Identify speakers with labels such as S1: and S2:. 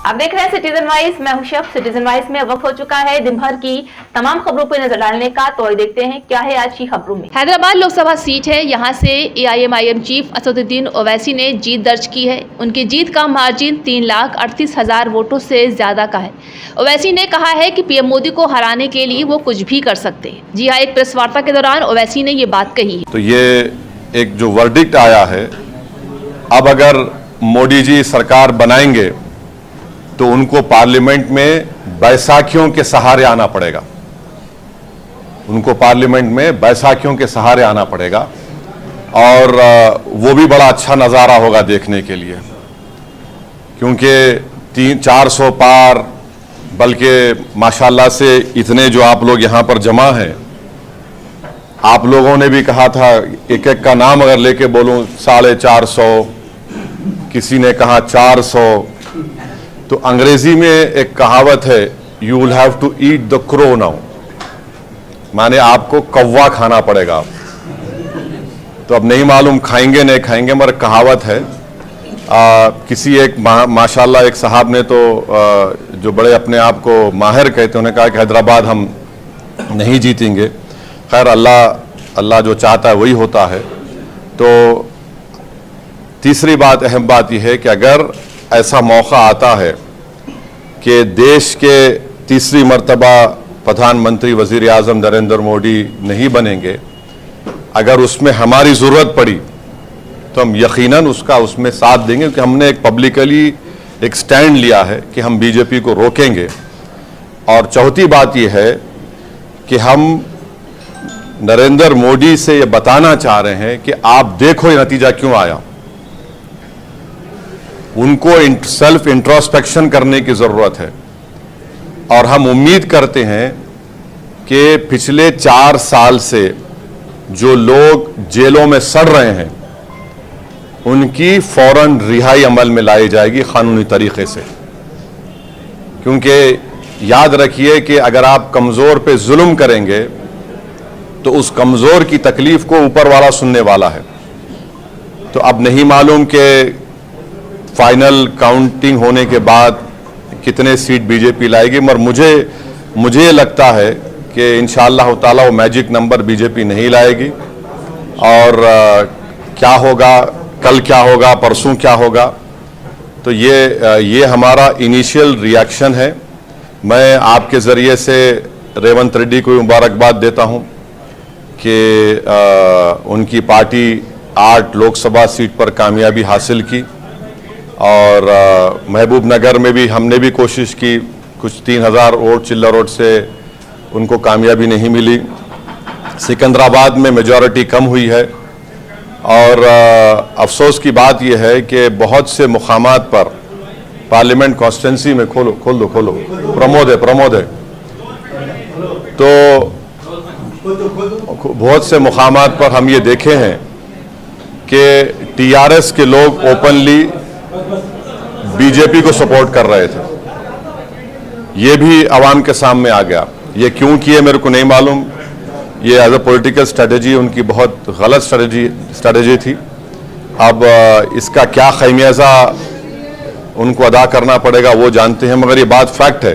S1: आप देख रहे हैं सिटीजन वाइज, मैं हूं शेफ। सिटीजन वाइज में वक्त हो चुका है दिन भर की तमाम खबरों पर नजर डालने का। तो देखते हैं क्या है आज की खबरों में। हैदराबाद लोकसभा सीट है, यहां से AIMIM चीफ असदुद्दीन ओवैसी ने जीत दर्ज की है। उनकी जीत का मार्जिन 3,38,000 वोटों से ज्यादा का है। ओवैसी ने कहा है कि PM मोदी को हराने के लिए वो कुछ भी कर सकते हैं। जी हाँ, एक प्रेस वार्ता के दौरान ओवैसी ने ये बात कही है।
S2: तो ये एक जो वर्डिक्ट आया है, अब अगर मोदी जी सरकार बनाएंगे तो उनको पार्लियामेंट में बैसाखियों के सहारे आना पड़ेगा। उनको पार्लियामेंट में बैसाखियों के सहारे आना पड़ेगा और वो भी बड़ा अच्छा नज़ारा होगा देखने के लिए, क्योंकि 300-400 पार, बल्कि माशाल्लाह से इतने जो आप लोग यहाँ पर जमा हैं। आप लोगों ने भी कहा था एक एक का नाम अगर लेके बोलूं 450, किसी ने कहा 400। तो अंग्रेजी में एक कहावत है, you will have to eat the crow now, माने आपको कौवा खाना पड़ेगा। तो अब नहीं मालूम खाएंगे नहीं खाएंगे, मगर कहावत है। किसी एक माशाल्लाह एक साहब ने तो जो बड़े अपने आप को माहिर कहते हैं, उन्होंने कहा कि हैदराबाद हम नहीं जीतेंगे। खैर अल्लाह जो चाहता है वही होता है। तो तीसरी बात, अहम बात यह है कि अगर ऐसा मौका आता है कि देश के तीसरी मर्तबा प्रधानमंत्री वज़ीर आज़म नरेंद्र मोदी नहीं बनेंगे, अगर उसमें हमारी ज़रूरत पड़ी तो हम यकीनन उसमें साथ देंगे, क्योंकि हमने एक पब्लिकली एक स्टैंड लिया है कि हम बीजेपी को रोकेंगे। और चौथी बात यह है कि हम नरेंद्र मोदी से ये बताना चाह रहे हैं कि आप देखो ये नतीजा क्यों आया। उनको सेल्फ इंट्रोस्पेक्शन करने की ज़रूरत है और हम उम्मीद करते हैं कि पिछले 4 साल से जो लोग जेलों में सड़ रहे हैं उनकी फौरन रिहाई अमल में लाई जाएगी कानूनी तरीके से। क्योंकि याद रखिए कि अगर आप कमज़ोर पे जुल्म करेंगे तो उस कमज़ोर की तकलीफ को ऊपर वाला सुनने वाला है। तो अब नहीं मालूम कि फाइनल काउंटिंग होने के बाद कितने सीट बीजेपी लाएगी, मगर मुझे लगता है कि इंशाअल्लाह ताला वो मैजिक नंबर बीजेपी नहीं लाएगी। और क्या होगा, कल क्या होगा, परसों क्या होगा, तो ये हमारा इनिशियल रिएक्शन है। मैं आपके ज़रिए से रेवंत रेड्डी को मुबारकबाद देता हूं कि उनकी पार्टी 8 लोकसभा सीट पर कामयाबी हासिल की। और महबूब नगर में भी हमने भी कोशिश की, कुछ 3,000 वोट चिल्लर वोट से उनको कामयाबी नहीं मिली। सिकंदराबाद में मेजॉरिटी कम हुई है। और अफसोस की बात यह है कि बहुत से मुकामात पर पार्लियामेंट कॉन्स्टिट्यूंसी में खोल दो प्रमोद है तो बहुत से मुकामात पर हम ये देखे हैं कि TRS के लोग ओपनली बीजेपी को सपोर्ट कर रहे थे। ये भी आवाम के सामने आ गया। ये क्यों किए मेरे को नहीं मालूम। ये एज अ पॉलिटिकल स्ट्रेटजी उनकी बहुत गलत स्ट्रेटजी थी। अब इसका क्या खमियाजा उनको अदा करना पड़ेगा वो जानते हैं, मगर ये बात फैक्ट है।